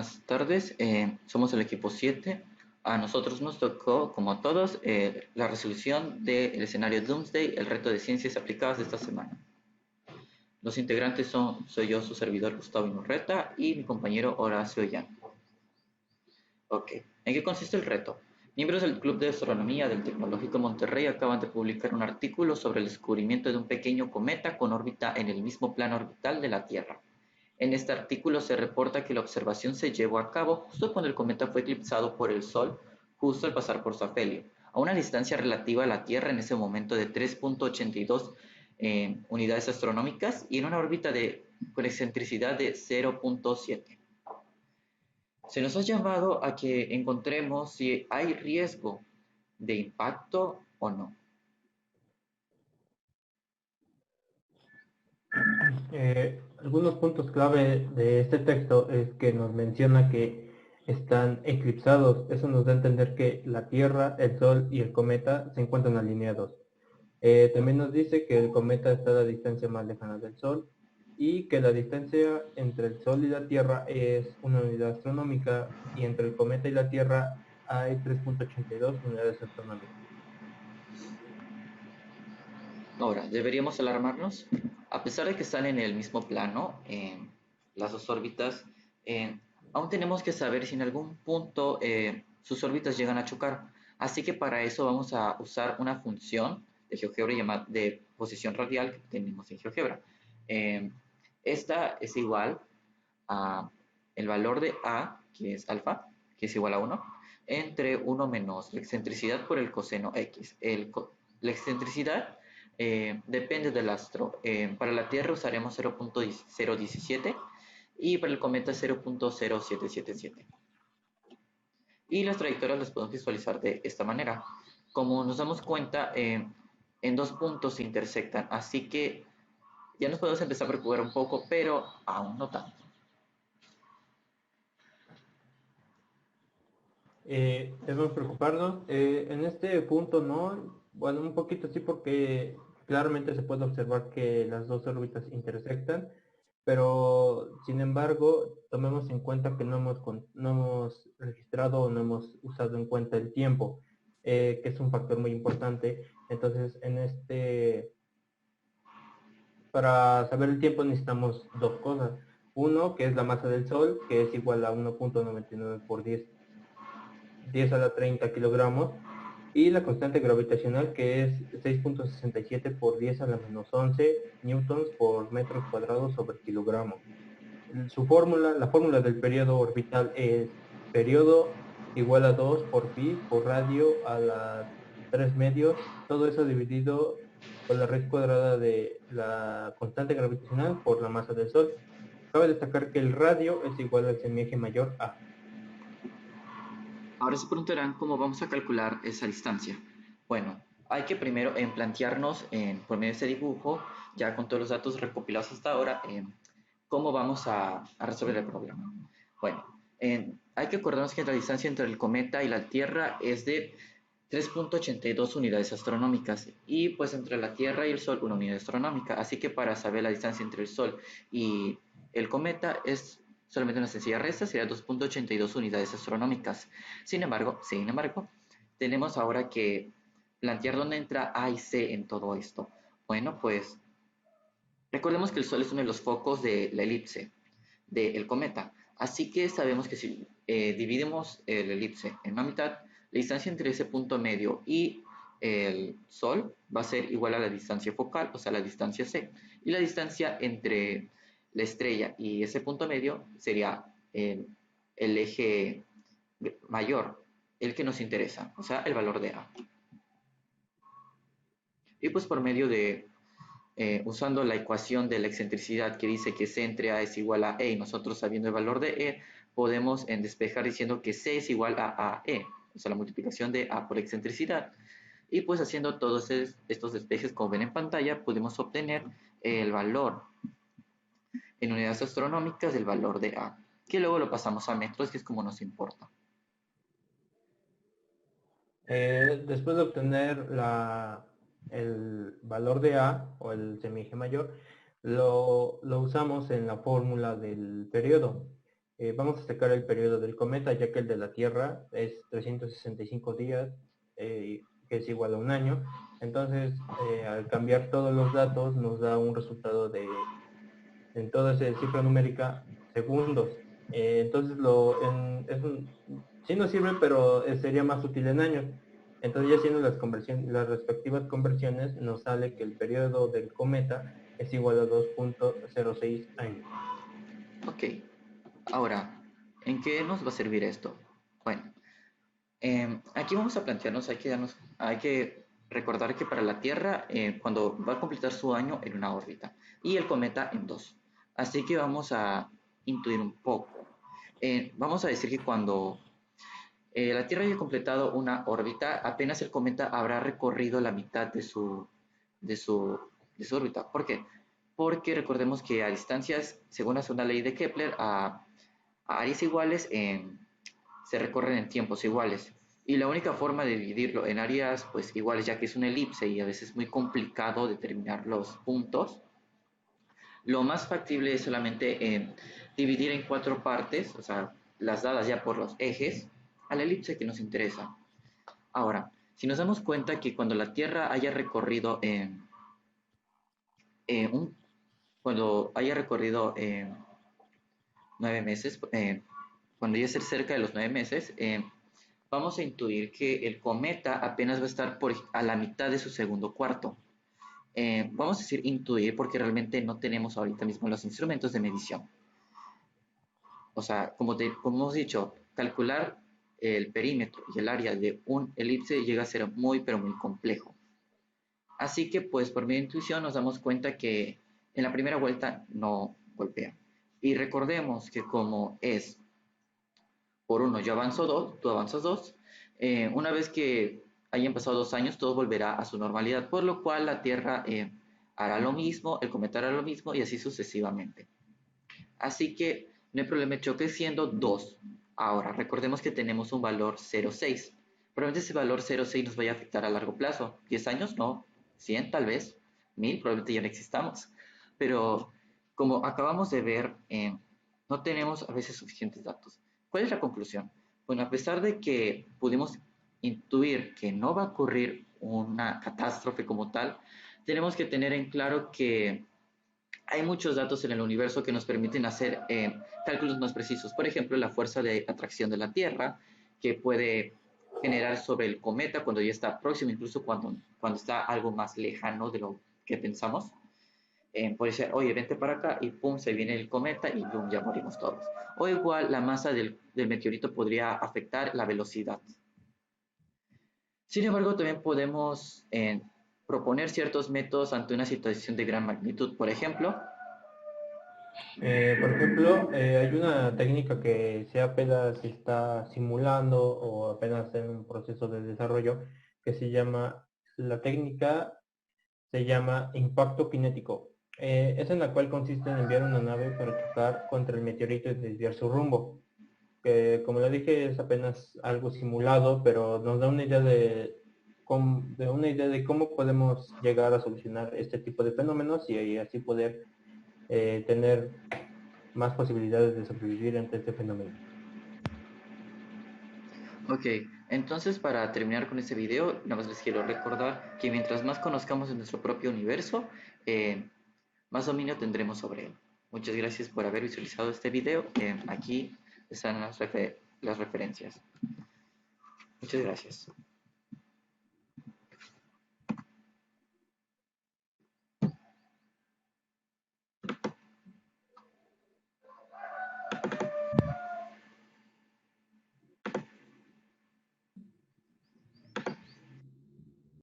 buenas tardes. Somos el equipo 7. A nosotros nos tocó, como a todos, la resolución del escenario Doomsday, el reto de ciencias aplicadas de esta semana. Los integrantes soy yo, su servidor Gustavo Inurreta, y mi compañero Horacio Yan. Ok, ¿en qué consiste el reto? Miembros del Club de Astronomía del Tecnológico Monterrey acaban de publicar un artículo sobre el descubrimiento de un pequeño cometa con órbita en el mismo plano orbital de la Tierra. En este artículo se reporta que la observación se llevó a cabo justo cuando el cometa fue eclipsado por el Sol, justo al pasar por su afelio, a una distancia relativa a la Tierra en ese momento de 3.82 unidades astronómicas y en una órbita con excentricidad de 0.7. Se nos ha llamado a que encontremos si hay riesgo de impacto o no. Algunos puntos clave de este texto es que nos menciona que están eclipsados. Eso nos da a entender que la Tierra, el Sol y el cometa se encuentran alineados. También nos dice que el cometa está a la distancia más lejana del Sol y que la distancia entre el Sol y la Tierra es una unidad astronómica y entre el cometa y la Tierra hay 3.82 unidades astronómicas. Ahora, ¿deberíamos alarmarnos? A pesar de que están en el mismo plano, las dos órbitas, aún tenemos que saber si en algún punto sus órbitas llegan a chocar. Así que para eso vamos a usar una función de GeoGebra llamada de posición radial que tenemos en GeoGebra. Esta es igual a el valor de A, que es alfa, que es igual a 1, entre 1 menos la excentricidad por el coseno X. La excentricidad depende del astro. Para la Tierra usaremos 0.017 y para el cometa 0.0777. Y las trayectorias las podemos visualizar de esta manera. Como nos damos cuenta, en dos puntos se intersectan, así que ya nos podemos empezar a preocupar un poco, pero aún no tanto. Debemos preocuparnos. En este punto no, bueno, un poquito sí porque claramente se puede observar que las dos órbitas intersectan, pero sin embargo tomemos en cuenta que no hemos registrado o no hemos usado en cuenta el tiempo, que es un factor muy importante. Entonces, para saber el tiempo necesitamos dos cosas. Uno, que es la masa del Sol, que es igual a 1.99 por 10 a la 30 kilogramos, y la constante gravitacional, que es 6.67 por 10 a la menos 11 newtons por metros cuadrados sobre kilogramo. La fórmula del periodo orbital es periodo igual a 2 por pi por radio a la 3 medios, todo eso dividido por la raíz cuadrada de la constante gravitacional por la masa del Sol. Cabe destacar que el radio es igual al semieje mayor a. Ahora se preguntarán cómo vamos a calcular esa distancia. Bueno, hay que primero plantearnos por medio de ese dibujo, ya con todos los datos recopilados hasta ahora, cómo vamos a resolver el problema. Bueno, hay que acordarnos que la distancia entre el cometa y la Tierra es de 3.82 unidades astronómicas y pues entre la Tierra y el Sol una unidad astronómica. Así que para saber la distancia entre el Sol y el cometa es solamente una sencilla resta, sería 2.82 unidades astronómicas. Sin embargo, tenemos ahora que plantear dónde entra A y C en todo esto. Bueno, pues recordemos que el Sol es uno de los focos de la elipse del cometa. Así que sabemos que si dividimos el elipse en una mitad, la distancia entre ese punto medio y el Sol va a ser igual a la distancia focal, o sea, la distancia C. Y la distancia entre la estrella y ese punto medio sería el eje mayor, el que nos interesa, o sea, el valor de A. Y pues por medio de usando la ecuación de la excentricidad que dice que C entre A es igual a E y nosotros sabiendo el valor de E, podemos despejar diciendo que C es igual a AE, o sea, la multiplicación de A por excentricidad. Y pues haciendo todos estos despejes como ven en pantalla, podemos obtener el valor en unidades astronómicas del valor de A, que luego lo pasamos a metros, que es como nos importa. Después de obtener el valor de A o el semieje mayor, lo usamos en la fórmula del periodo. vamos a sacar el periodo del cometa, ya que el de la Tierra es 365 días, que es igual a un año. Entonces, al cambiar todos los datos, nos da un resultado en toda esa cifra numérica, segundos. Entonces, sí nos sirve, pero sería más útil en años. Entonces, ya haciendo las respectivas conversiones, nos sale que el periodo del cometa es igual a 2.06 años. Ok, ahora, ¿en qué nos va a servir esto? Bueno, aquí vamos a plantearnos, hay que recordar que para la Tierra, cuando va a completar su año en una órbita y el cometa en dos. Así que vamos a intuir un poco. Vamos a decir que cuando la Tierra haya completado una órbita, apenas el cometa habrá recorrido la mitad de su, de su órbita. ¿Por qué? Porque recordemos que a distancias, según la segunda ley de Kepler, a áreas iguales se recorren en tiempos iguales. Y la única forma de dividirlo en áreas pues iguales, ya que es una elipse y a veces es muy complicado determinar los puntos, lo más factible es solamente dividir en cuatro partes, o sea, las dadas ya por los ejes, a la elipse que nos interesa. Ahora, si nos damos cuenta que cuando la Tierra haya recorrido un, cuando haya recorrido 9 meses, cuando ya esté cerca de los 9 meses, vamos a intuir que el cometa apenas va a estar a la mitad de su segundo cuarto. Vamos a decir intuir porque realmente no tenemos ahorita mismo los instrumentos de medición. O sea, como hemos dicho, calcular el perímetro y el área de un elipse llega a ser muy, pero muy complejo. Así que, pues, por mi intuición nos damos cuenta que en la primera vuelta no golpea. Y recordemos que como es por uno, yo avanzo dos, tú avanzas dos, una vez que hayan pasado 2 años, todo volverá a su normalidad, por lo cual la Tierra hará lo mismo, el cometa hará lo mismo y así sucesivamente. Así que no hay problema de choque siendo 2. Ahora, recordemos que tenemos un valor 0,6. Probablemente ese valor 0,6 nos vaya a afectar a largo plazo. 10 años, no. 100 tal vez. 1000, probablemente ya no existamos. Pero como acabamos de ver, no tenemos a veces suficientes datos. ¿Cuál es la conclusión? Bueno, a pesar de que pudimos intuir que no va a ocurrir una catástrofe como tal, tenemos que tener en claro que hay muchos datos en el universo que nos permiten hacer cálculos más precisos. Por ejemplo, la fuerza de atracción de la Tierra, que puede generar sobre el cometa cuando ya está próximo, incluso cuando está algo más lejano de lo que pensamos. Puede ser, oye, vente para acá y pum, se viene el cometa y pum, ya morimos todos. O igual la masa del meteorito podría afectar la velocidad. Sin embargo, también podemos proponer ciertos métodos ante una situación de gran magnitud. Por ejemplo, Por ejemplo, hay una técnica que se apenas está simulando o apenas en un proceso de desarrollo que la técnica se llama impacto cinético. Es en la cual consiste en enviar una nave para chocar contra el meteorito y desviar su rumbo. Que como le dije es apenas algo simulado, pero nos da una idea de cómo podemos llegar a solucionar este tipo de fenómenos y así poder tener más posibilidades de sobrevivir ante este fenómeno. ok, entonces para terminar con este video, nada más les quiero recordar que mientras más conozcamos de nuestro propio universo, más dominio tendremos sobre él. Muchas gracias por haber visualizado este video. Aquí están las referencias. Muchas gracias.